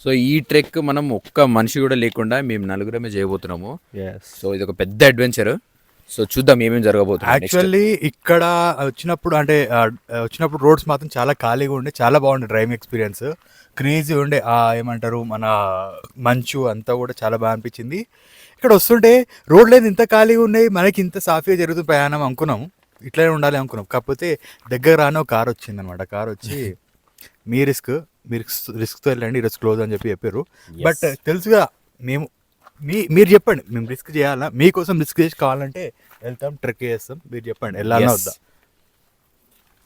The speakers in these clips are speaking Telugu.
సో ఈ ట్రెక్ మనం ఒక్క మనిషి కూడా లేకుండా మేము నలుగురమే చేయబోతున్నాము. సో ఇది ఒక పెద్ద అడ్వెంచర్. సో చూద్దాం ఏమేమి జరగబోతుంది. యాక్చువల్లీ ఇక్కడ వచ్చినప్పుడు రోడ్స్ మాత్రం చాలా ఖాళీగా ఉండే, చాలా బాగుండే డ్రైవింగ్ ఎక్స్పీరియన్స్, క్రేజీ ఉండే. ఏమంటారు మన మంచు అంతా కూడా చాలా బాగా అనిపించింది. ఇక్కడ వస్తుంటే రోడ్ లేదు, ఇంత ఖాళీగా ఉన్నాయి, మనకి ఇంత సాఫీగా జరుగుతుంది ప్రయాణం అనుకున్నాము, ఇట్లనే ఉండాలి అనుకున్నాం. కాకపోతే దగ్గర రాని ఒక కార్ వచ్చింది అనమాట. కార్ వచ్చి మీరు రిస్క్తో వెళ్ళండి, ఈరోజు క్లోజ్ అని చెప్పారు. బట్ తెలుసుగా మీరు చెప్పండి, మేము రిస్క్ చేయాలా, మీకోసం రిస్క్ చేసి కావాలంటే వెళ్తాం, ట్రెక్ చేస్తాం. మీరు చెప్పండి వెళ్ళాలా వద్దా.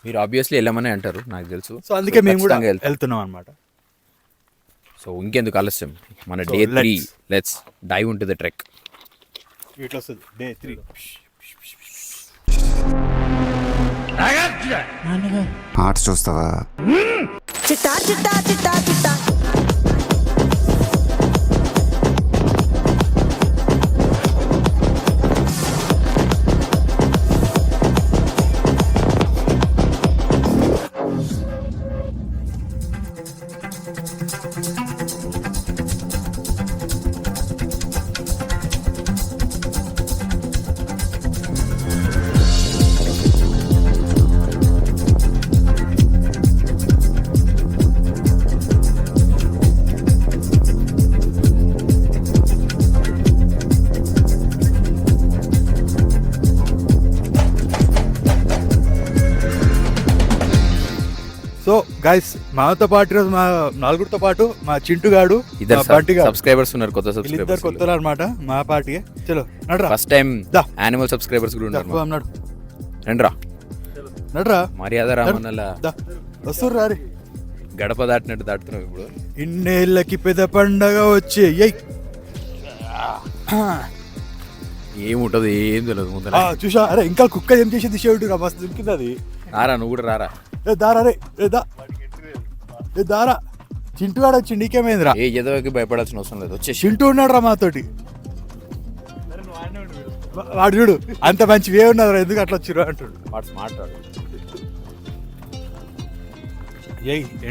మీరు ఆబ్వియస్లీ వెళ్ళమని అంటారు నాకు తెలుసు. సో అందుకే మేము కూడా వెళ్తున్నాం అనమాట. సో ఇంకెందుకు ఆలస్యం, మన day 3 let's dive into the trek. ఇట్లా వస్తుంది డే 3. ఆర్ట్స్ చూస్తావా? చిట్టా చిట్టా చిట్టా చిట్టా సో గైస్, మాతో పాటు ఈరోజు మా నలుగురితో పాటు మా చింటు గాడు, సబ్స్క్రైబర్స్ ఉన్నారు, కొత్త సబ్స్క్రైబర్స్ కొత్త అనమాట మా పార్టీ. చలో నడరా, ఫస్ట్ టైం యానిమల్ సబ్స్క్రైబర్స్ కూడా ఉన్నారు. నడు రండిరా, నడరా, మర్యాద రామన్నల వస్తుర్రా రే. గడప దాటినట్టు దాటుతున్నాం ఇప్పుడు. ఇన్నేళ్ళకి పెద్ద పండగ వచ్చే ఏముంటది ఏం తెలియదు ముందర. చూసా, అరే ఇంకా కుక్క ఏం చేసేది షేవుడు రా, మస్తు దుంకింది అది. రారా, నువ్వు కూడా రారా. దారా రే, దారా. చింటు గాడు వచ్చి నీకేమైందిరా? ఏ ఎదవకి భయపడాల్సిన అవసరం లేదు, వచ్చే చింటూ ఉన్నాడు రా మాతోటి. వాడు చూడు అంత మంచి వే ఉన్నది, ఎందుకు అట్లా వచ్చిర్రు అంటాడు. వాడు స్మార్ట్.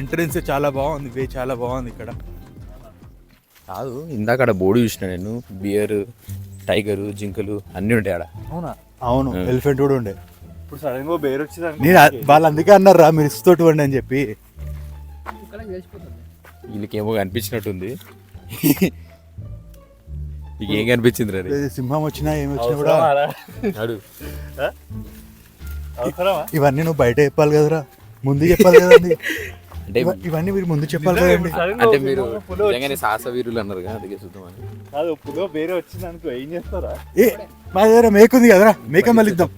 ఎంట్రెన్స్ చాలా బాగుంది, వే చాలా బాగుంది ఇక్కడ. కాదు, ఇందాక ఆడ బోర్డు చూసిన నేను, బియర్, టైగరు, జింకలు అన్నీ ఉంటాయి ఆడ. అవునా? అవును, ఎలిఫెంట్ కూడా ఉండే. ఇప్పుడు సడన్ గా బేర్ వచ్చింది. నేను వాళ్ళు అందుకే అన్నారు రా మీరు ఇస్తోటి వండి అని చెప్పి. వీళ్ళకేమో అనిపించినట్టుంది. నీకు ఏం కనిపించింది రా? సింహం వచ్చినా ఏమి వచ్చినా కూడా ఇవన్నీ నువ్వు బయట చెప్పాలి కదరా, ముందు చెప్పాలి కదండి. అంటే ఇవన్నీ మీరు ముందు చెప్పాలి కదండి. అంటే మీరు నిజంగానే సాహస వీరులు అన్నారు కదా, అందుకే చూద్దామని. కాదు, ఇప్పుడు వేరే వచ్చింది అనుకో, ఏం చేస్తారా? మా దగ్గర మేకుంది కదరా, మేక మళ్ళిద్దాం.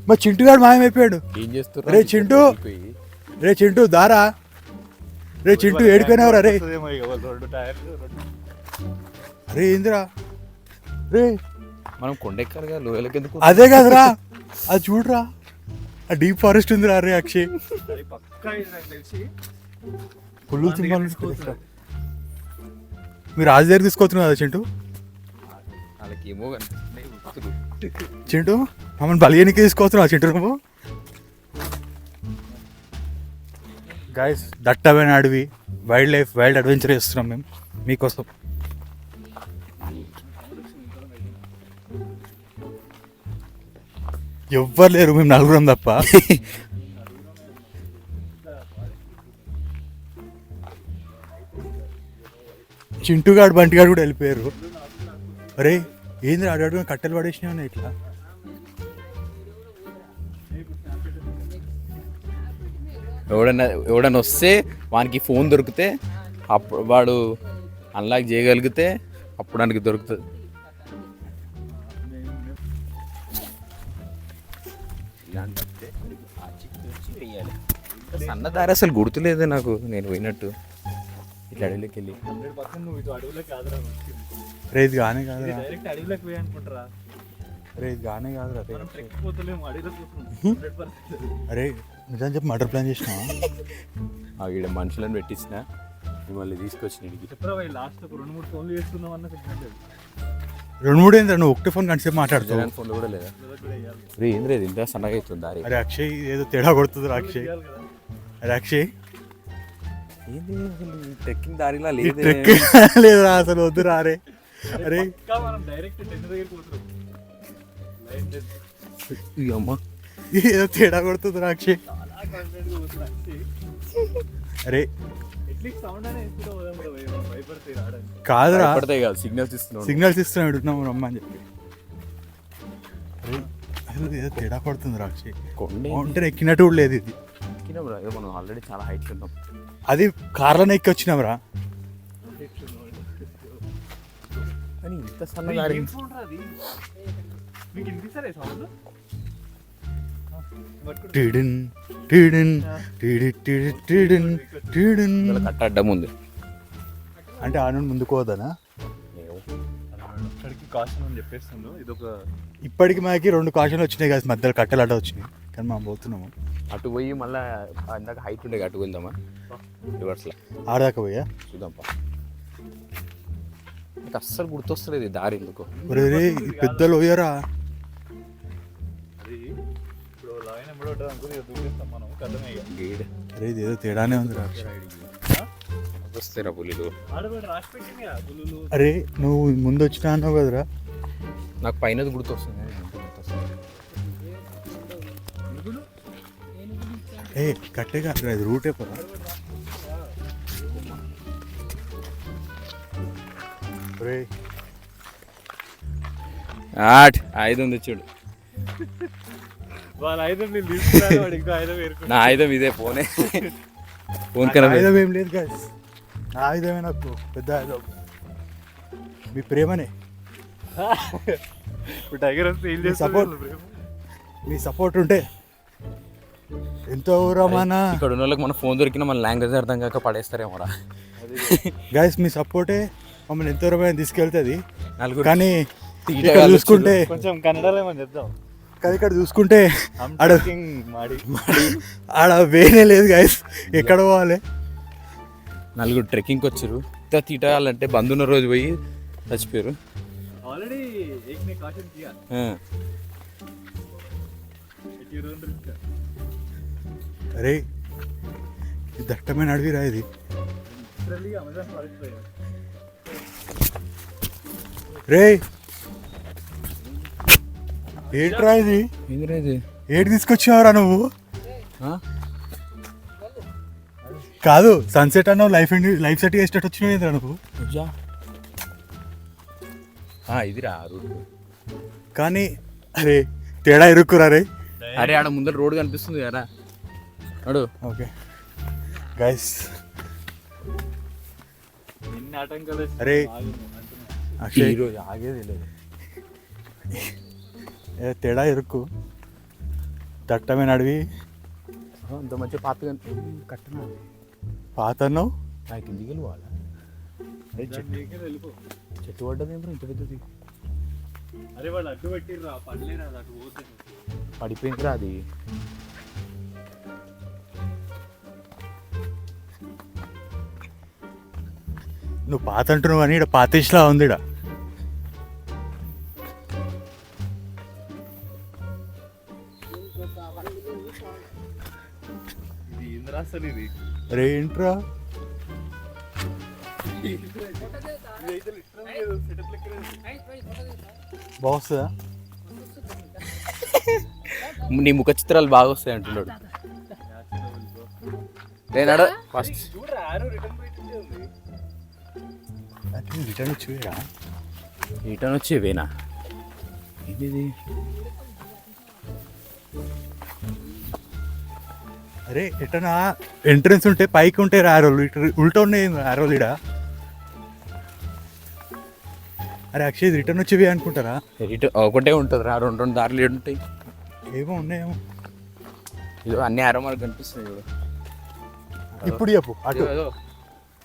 మా చింటుగాడు మాయమైపోయాడు. ఏం చేస్తారు రే చింటూ, రే చింటూ దారా, రే చింటూ ఏడిపోయినావురా రే. అరే ఏందిరా రే, మనం కొండెక్కాలిగా, లోయలకి ఎందుకు? అదే కదరా, అది చూడరా, ఆ డీప్ ఫారెస్ట్ ఉందిరా. అరే అక్షయ్, పుల్లు సింహాలు మీరు రాజు దగ్గర తీసుకొస్తున్నారు కదా చింటూ. వాళ్ళకేమో చింటూ మమ్మల్ని బలియనికి తీసుకొస్తున్నావు చింటూ నువ్వు. గైస్, దట్టమైన అడవి, వైల్డ్ అడ్వెంచర్ చేస్తున్నాం మేము మీకోసం. ఎవ్వరు లేరు, మేము నలుగురం తప్ప. చింటుగాడు బంటిగాడు కూడా వెళ్ళిపోయారు. అరే ఏంది అడుగు కట్టెలు పడేసినా ఇట్లా. ఎవడన్నా వస్తే వానికి ఫోన్ దొరికితే అప్పుడు వాడు అన్లాక్ చేయగలిగితే అప్పుడు వానికి దొరుకుతుంది. సన్నదారి అసలు గుర్తులేదే నాకు, నేను పోయినట్టు ఇట్లా అడవిలోకి వెళ్ళి. రేది గానే కాదురా, అడవిలోకి పోయి అనుకుంటారా? రేది గానే కాదురా. అరే నిజం చెప్పి మర్డర్ ప్లాన్ చేసినావా? ఈడ మనుషులను పెట్టించిన మిమ్మల్ని తీసుకొచ్చిన ఇడికి. చెప్పరా భయ్, లాస్ట్ ఒక 2-3 ఫోన్లు చేసుకుందాం అన్న సిగ్నల్ లేదు. 2-3 ఏంద్రా నువ్వు ఒకటే ఫోన్ కనిసేపు మాట్లాడుతావు? జగన్ ఫోన్లో కూడా లేదా? రే ఏం లేదు, ఇంత సన్నగా అవుతుంది దారి. అరే అక్షయ్ ఏదో తేడా కొడుతుంది అక్షయ్. అరే అక్షయ్ ఏంది ట్రెక్కింగ్ దారిలా లేదు. లేదురా అసలు వద్దు రారే. అరే ఇంకా మనం డైరెక్ట్ 10 దగ్గరికి పోతున్నాం. లైన్ లేదు. అమ్మ ఏదో తేడా కొడుతుంది అక్షయ్. చాలా కాన్ఫిడెంట్ గా పోతున్నా. అరే ఎట్లీస్ట్ సౌండ్ అనే వేసుకుంటూ పోదాం కూడా భయ్, భయపడితే రావడానికి. కాదురా పడతాయి కాదు, సిగ్నల్స్ ఇస్తున్నాడు. సిగ్నల్స్ ఇస్తున్నాడు ఇడున్నాము రమ్మని చెప్పి. అరే అసలు ఏదో తేడా కొడుతుంది అక్షయ్. కొండే అంటే ఎక్కినట్టు కూడా లేదు ఇది. ఎక్కినాం రా, ఏదో మనం ఆల్రెడీ చాలా హైట్ ఉన్నాం. అది కార్లోనే ఎక్కి వచ్చినాంరా. కానీ ఇంత సన్నగా ఏం సౌండ్ రా అది? మీకు వినిపిస్తారా సౌండ్? టిడిన్ టిడిన్ టిడి టిడి టిడిన్ టిడిన్. కట్ట అడ్డం ఉంది. అంటే ఆ నుండి ముందుకు పోదానా? అక్కడికి కాషన్ అని చెప్పేస్తుందో ఇదొక ఇప్పటికి మాకి 2 కాషన్లు వచ్చినాయి కదా, మధ్యలో కట్టెలు అడ్డ వచ్చినాయి. కానీ మనం పోతున్నాము అటు పోయి మళ్ళీ ఇందాక హైట్ ఉండే అటు వెళ్దామా రివర్స్లో ఆడదాకా పోయా. చూద్దాంపా. నాకు అస్సలు గుర్తొస్తలేదు ఈ దారి ఎందుకో. ఒరే ఈ పెద్ద లోయరా. అది ఇప్పుడు లైన్ ఎప్పుడు ఉంటుంది అనుకో, ఇక దూకేస్తాం మనం కథమే ఇక. గేడ్ అరే ఇది ఏదో తేడానే ఉంది రా. వస్తారా పులిలు. ఆడబడి రాసి పెట్టింది కదా పులులు. అరే నువ్వు ముందు వచ్చినా అన్నావు కదరా. నాకు పైన గుర్తొస్తుంది కానీ ముందు గుర్తొస్తుంది. ఏ కట్టే కాదురా, ఇది రూటే పోరా. ఒరే ఆయుధం తెచ్చాడు. వాళ్ళ ఐదు నేను తీసుకున్నాను, వాడు ఇంకో ఐదు వేరుకున్నాడు. నా ఆయుధం ఇదే ఫోనే. ఫోన్ కన్నా ఆయుధం ఏం లేదు గాయస్, నా ఆయుధమే నాకు పెద్ద ఆయుధం. మీ ప్రేమనే. ఇప్పుడు టైగర్ వస్తే ఏం support. మీ సపోర్ట్ ఉంటే ఎంతో రమానా. ఇక్కడ ఉన్న వాళ్ళకి మన ఫోన్ దొరికినా మన లాంగ్వేజ్ అర్థం కాక పడేస్తారేమో రా. గాయస్ మీ సపోర్టే మమ్మల్ని ఎంతో రమైన తీసుకెళ్తుంది. నలుగురు కానీ తీట ఇక్కడ గాళ్ళు చూసుకుంటే కొంచెం కన్నడలో ఏమని చెప్దాం. కానీ ఇక్కడ చూసుకుంటే ఆడ మాడి ఆడ వేరే లేదు గాయస్. ఎక్కడ పోవాలి? నలుగురు ట్రెక్కింగ్కి వచ్చారు. ఇంత తీటాలంటే బంద్ ఉన్న రోజు పోయి చచ్చిపోయారు. ఆల్రెడీ एक ने caution किया कि you don't risk. అరే ఇది దట్టమైన అడవిరా ఇది. Literally Amazon forest లో. రే ఏంట్రా ఇది? ఏందిరా ఇది? ఏడు తీసుకొచ్చావరా నువ్వు? కాదు సన్సెట్ అన్నావు, లైఫ్ సెట్ చేసేటట్టు వచ్చినావు ఏంద్రా నువ్వు? ఇదిరా రూట్. కానీ అరే తేడా ఇరుక్కురా రే. అరే ఆడ ముందర రోడ్ కనిపిస్తుంది కదా అడు. ఓకే గైస్ ఎన్ని ఆటంకాలు అరే అక్షయ్ ఈరోజు ఆగేది లేదు. తేడా ఇరుక్కు. దట్టమైన అడవి. అంత మంచి పాత కట్టనా పాత అన్నావు. నాకు కిందికి వెళ్ళిపోవాలా? వెళ్ళిపో. చెట్టు పడ్డది ఏమో ఇంత పెద్దది. అరే వాళ్ళు అడ్డు పెట్టిర్రా, పడలేరా అటు పోతే. పడిపోయిందిరా అది. నువ్వు పాత అంటున్నావు కానీ ఇక్కడ పాతేష్లా ఉంది ఇక్కడ. ఇది ఏంద్రా అసలు ఇది? అరే ఏంట్రా బాగుస్తుందా? నీ ముఖ చిత్రాలు బాగా వస్తాయి అంటున్నాడు. నేనాడ ఫస్ట్ చూడరా ఆరో రిటర్న్ పోయింది ఉంది. అంటే రిటర్న్ చూయరా. రిటర్న్ వచ్చేవేనా? ఇది అరే ఎటనా ఎంట్రన్స్ ఉంటే పైకి ఉంటే ఆరోలు, ఉల్టా ఉన్నాయి ఆరోలు ఇడ. అరే అక్షయ్ రిటర్న్ వచ్చేవి అనుకుంటారా? రిటర్న్ ఒకటే ఉంటుంది రా, రెండు రెండు దారులు ఉంటాయి. ఏమో ఉన్నాయేమో. ఇది అన్ని ఆరో మనకు కనిపిస్తుంది చూడు. ఇప్పుడు చెప్పు అటు అదో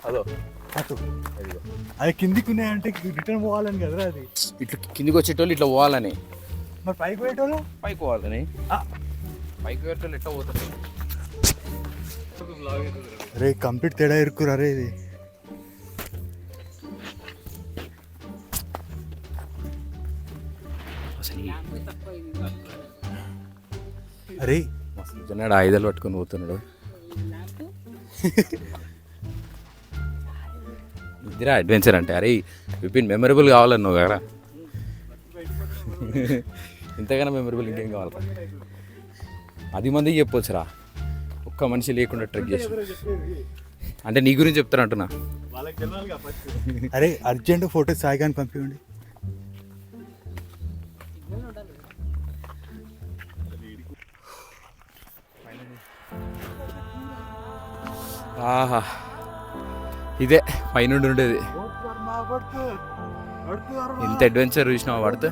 అదో అటు. అది కిందికి ఉన్నాయంటే రిటర్న్ పోవాలని కదరా అది. ఇట్లా కిందికి వచ్చేటోళ్ళు ఇట్లా పోవాలని, మరి పైకి పోయేటోళ్ళు పైకి పోవాలని. ఆ. పైకి పోయేటోళ్ళు ఎట్లా పోతారు? అరే కంప్లీట్ తేడా ఇరుక్కురు అరే ఇది. అరే జనాడు ఆయుధాలు పట్టుకొని పోతున్నాడు. ఇదిరా అడ్వెంచర్ అంటే. అరే విపిన్ మెమరబుల్ కావాలన్నావు కదా, ఇంతగానో మెమరబుల్ ఇంకేం కావాలి? 10 మందికి చెప్పొచ్చురా, ఒక్క మనిషి లేకుండా ట్రెక్ చేసి. అంటే నీ గురించి చెప్తానంటున్నా. అరే అర్జెంట్ ఫోటో సాయిగాని పంపించండి. ఆహా, ఇదే పైనుండి ఉండేది. ఇంత అడ్వెంచర్ చూసినావా పడితే?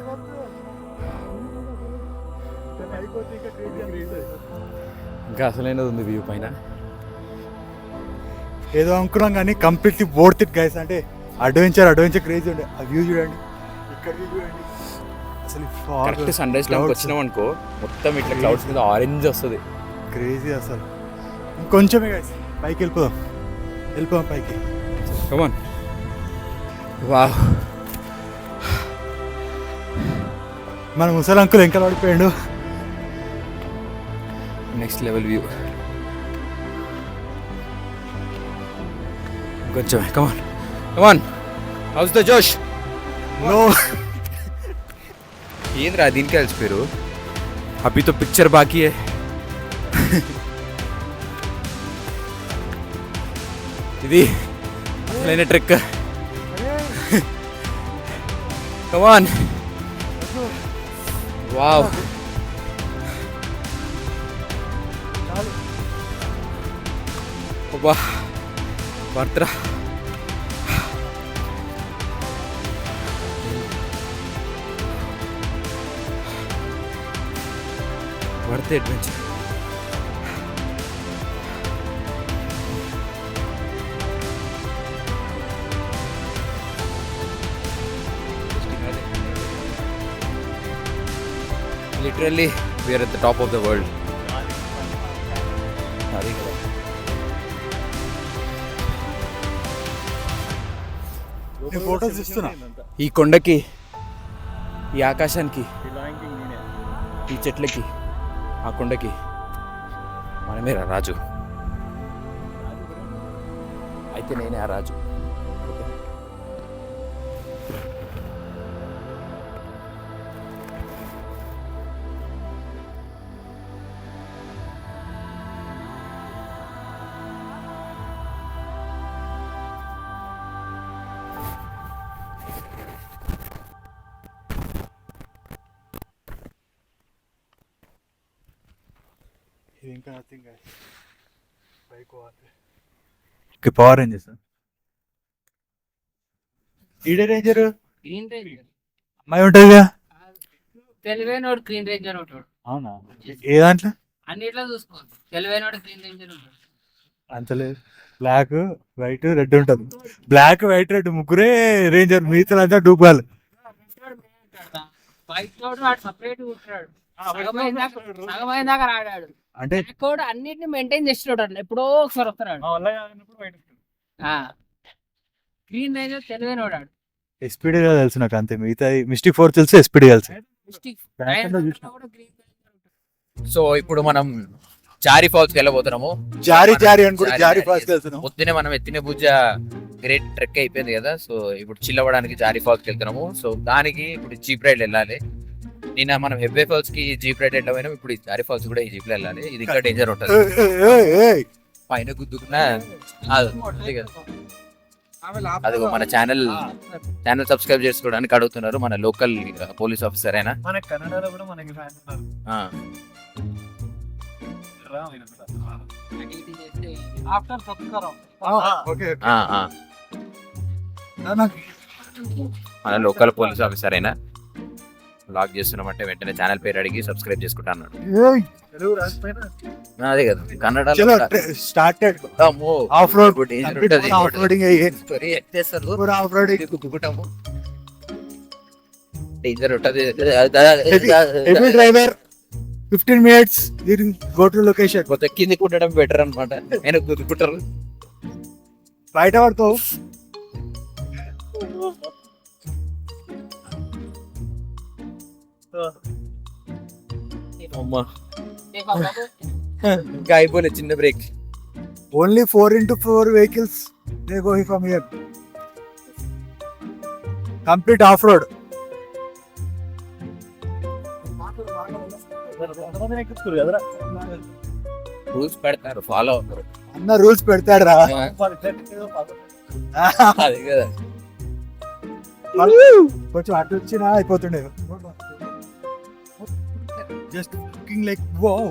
ఇంకా అసలైనది ఉంది వ్యూ పైన. ఏదో అనుకున్నాం కానీ కంప్లీట్లీ బోర్డ్ ఇట్ గైస్. అంటే అడ్వెంచర్ క్రేజీ ఉండే. ఆ వ్యూ చూడండి, ఇక్కడ వ్యూ చూడండి. అసలు కరెక్ట్ సన్ రైజ్ టైంకి వచ్చినాం అనుకో, మొత్తం ఇట్లా క్లౌడ్స్ మీద ఆరెంజ్ వస్తుంది. క్రేజీ అసలు. ఇంకొంచెమే గైస్, పైకి వెళ్ళిపోదాం పైకి. కమాన్. వావ్, మన ముసలి అంకుల్ ఇంకా పడిపోయాడు. Next level view. కొంచెం కమాన్. హౌస్ ద జోష్? నో, ఏంద్రా దీనికి కలిసిపోయారు? అభి తో పిక్చర్ బాకీ హై. ఇది అసలైన ట్రెక్. కమాన్. వావ్, అబ్బా వర్త్రా. Worth adventure. Literally, we are at the top of the world. Photos ఇస్తున్నా. ఈ కొండకి, ఈ ఆకాశానికి, ఈ చెట్లకి, ఆ కొండకి మనమే రాజు. అయితే నేనే ఆ రాజు. ఇది ఇంకా నథింగ్ గైస్. పైకి పోవాలి. Power ranges. ఈడే రేంజర్ గ్రీన్ రేంజర్ అమ్మాయి ఉంటుందిగా. తెలివైనోడు గ్రీన్ రేంజర్ ఉంటాడు. అవునా? ఏ దాంట్లో? అన్నిట్లో చూసుకో, తెలివైనోడు గ్రీన్ రేంజర్ ఉంటాడు. అంతలేదు. బ్లాక్ వైట్ రెడ్ ఉంటుంది. బ్లాక్ వైట్ రెడ్ ముగ్గురే రేంజర్, మిగతా అంతా డూబాలు. వైట్ తోడు వాడు సపరేట్ ఉంటాడు. సగమైన దాకా రాడాడు. అంటే కోడ్ అన్నిటిని మెయింటైన్ చేస్తున్నాడు. ఎప్పుడో ఒకసారి వస్తున్నాడు. Green ranger తెలివైనోడు. ఎస్పీడీ తెలుసు నాకు, అంతే. మిగతా మిస్టిక్ 4 తెలుసు, ఎస్పీడీ తెలుసు. సో ఇప్పుడు మనం జారీ ఫాల్స్ వెళ్ళబోతున్నాము. జారీ అని కూడా జారీ ఫాల్స్ వెళ్తున్నాం. పొద్దునే మనం ఎత్తిన పూజ గ్రేట్ ట్రెక్ అయిపోయింది కదా, సో ఇప్పుడు చిల్ అవ్వడానికి జారీ ఫాల్స్ వెళ్తున్నాము. సో దానికి ఇప్పుడు జీప్ రైడ్ వెళ్ళాలి. నిన్న మనం హెబ్బే ఫాల్స్ కి జీప్ రైడ్ వెళ్ళాము, ఇప్పుడు జారీ ఫాల్స్ కూడా ఈ జీప్ లో వెళ్ళాలి. ఇది ఇంకా డేంజర్ ఉంటుంది. పైన గుద్దుకున్నా అదిగో మన ఛానల్ సబ్స్క్రైబ్ చేసుకోవడానికి అడుగుతున్నారు మన లోకల్ పోలీస్ ఆఫీసర్ అయినా. మన కన్నడలో కూడా మనకి ఫ్యాన్స్ ఉన్నారు. మన లోకల్ పోలీస్ ఆఫీసర్ అయినా బ్లాగ్ చేస్తున్నామంటే వెంటనే ఛానల్ పేరు అడిగి సబ్స్క్రైబ్ చేసుకుంటా అన్నాడు. అదే కదా Kannada started off road off roading danger ఉంటది. Heavy driver 15 minutes go to location. కొత్త కింది కుట్టడం బెటర్ అనమాట. ఆయన కుట్టుకుంటారు. బయట పడతావు. అమ్మా ఇంకా అయిపోలే చిన్న break. Only 4x4 vehicles they go from here. Complete off-road. Rules పెడతారు, ఫాలో అవుతారు. అన్న రూల్స్ పెడతాడు రా. అదే కదా. కొంచెం అటు వచ్చినా అయిపోతుండే. Just looking like wow.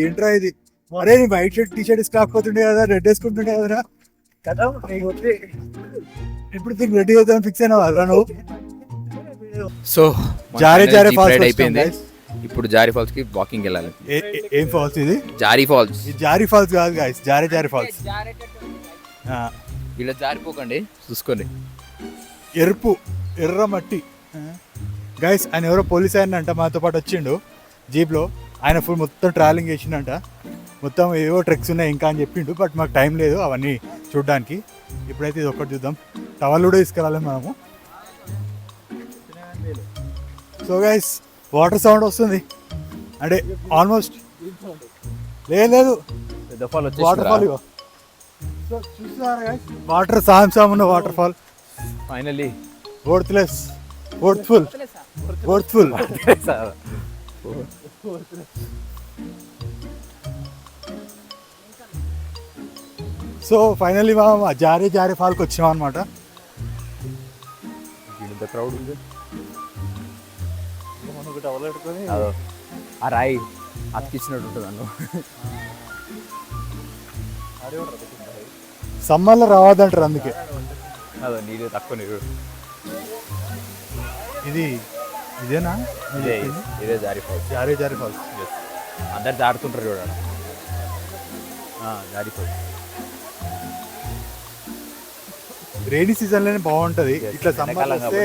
ఏంట్రా ఇది? అరే నీ వైట్ షర్ట్ టీ షర్ట్ ఇసుకాకపోతుండే కదా, రెడ్ వేసుకుంటుండే కదరా కదా. ఇప్పుడు దీనికి రెడీ అవుతాను ఫిక్స్ అయినా కదా నువ్వు. సో జారే జారే ఫాల్స్ అయిపోయింది. ఇప్పుడు జారీ ఫాల్స్ కి వాకింగ్ వెళ్ళాలి. ఏం ఫాల్స్ ఇది? జారీ ఫాల్స్. ఇది జారీ ఫాల్స్ కాదు గాయస్, జారే జారే ఫాల్స్. ఇలా జారిపోకండి, చూసుకోండి. ఎర్ర మట్టి గైస్. ఆయన ఎవరో పోలీస్ ఆయన అంట, మాతో పాటు వచ్చిండు జీప్లో. ఆయన ఫుల్ మొత్తం ట్రావెలింగ్ చేసిండంట. మొత్తం ఏవో ట్రెక్స్ ఉన్నాయి ఇంకా అని చెప్పిండు, బట్ మాకు టైం లేదు అవన్నీ చూడడానికి. ఇప్పుడైతే ఇది ఒక్కటి చూద్దాం. టవల్ కూడా తీసుకెళ్ళాలి మనము. సో గైస్ వాటర్ సౌండ్ వస్తుంది అంటే ఆల్మోస్ట్ లేదు పెద్ద ఫాల్ వాటర్ ఫాల్. సో చూస్తున్నారు గైస్, వాటర్ సాయం ఉన్న water fall. Finally worthful. So finally మనం జారే ఫాల్కి వచ్చాం అనమాట. ఇంత క్రౌడ్ ఉంది. మనం ఒక టవల్ పెట్టుకొని ఆ రాయి అతికిచ్చినట్టు ఉంటుంది అన్న. సమ్మర్లో రావద్దంటారు అందుకే. అదో నీళ్ళు తక్కువ నీరు. ఇదేనా ఇదే జారీ ఫాల్స్. జారే ఫాల్స్. అందరు జారుతుంటారు చూడండి. జారీ ఫాల్స్ రెయినీ సీజన్లోనే బాగుంటుంది. ఇట్లా సమ్మర్ వస్తే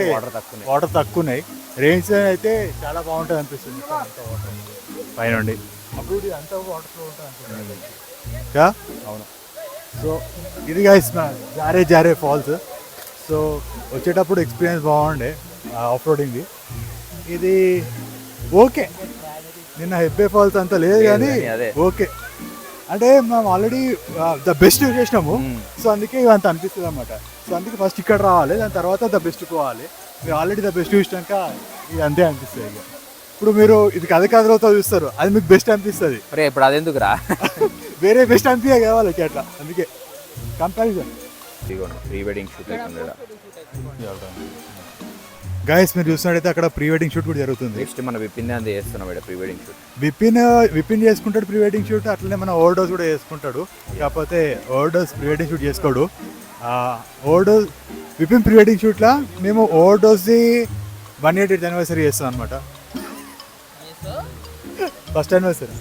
వాటర్ తక్కువ ఉన్నాయి. రెయినీ సీజన్ అయితే చాలా బాగుంటుంది అనిపిస్తుంది పైనుండి. అప్పుడు అంతా వాటర్ ఫ్లో ఉంటుంది. అవును. సో ఇది గైస్ జారే ఫాల్స్. సో వచ్చేటప్పుడు ఎక్స్పీరియన్స్ బాగుండే ఆఫ్ రోడింగ్ది. ఇది ఓకే. నిన్న హెబ్బే ఫాల్స్ అంత లేదు కానీ ఓకే. అంటే మనం ఆల్రెడీ ద బెస్ట్ చేసినాము. సో అందుకే అంత అనిపిస్తుంది అనమాట. సో అందుకే ఫస్ట్ ఇక్కడ రావాలి, దాని తర్వాత ద బెస్ట్ పోవాలి. మీరు ఆల్రెడీ ద బెస్ట్ చూసినాక ఇది అంతే అనిపిస్తుంది. ఇక ఇప్పుడు మీరు ఇది కథతో చూస్తారు, అది మీకు బెస్ట్ అనిపిస్తుంది. ఇప్పుడు అదెందుకు రా, వేరే బెస్ట్ అనిపించే కావాలి అట్లా. అందుకే comparison. Pre wedding shoot guys మీరు చూసినట్టయితే అక్కడ ప్రీ వెడ్డింగ్ షూట్ కూడా జరుగుతుంది. నెక్స్ట్ మన విపిన్ అంది చేస్తున్నాం ప్రీ వెడ్డింగ్ షూట్. విపిన్ చేసుకుంటాడు ప్రీ వెడ్డింగ్ షూట్. అట్లనే మన ఓవర్డోస్ కూడా చేసుకుంటాడు. కాకపోతే ఓవర్డోస్ ప్రీ వెడ్డింగ్ షూట్ చేసుకోడు. ఓవర్డోస్ విపిన్ ప్రీ వెడ్డింగ్ షూట్లా మేము ఓవర్డోస్ది 180th anniversary చేస్తాం అనమాట. First anniversary.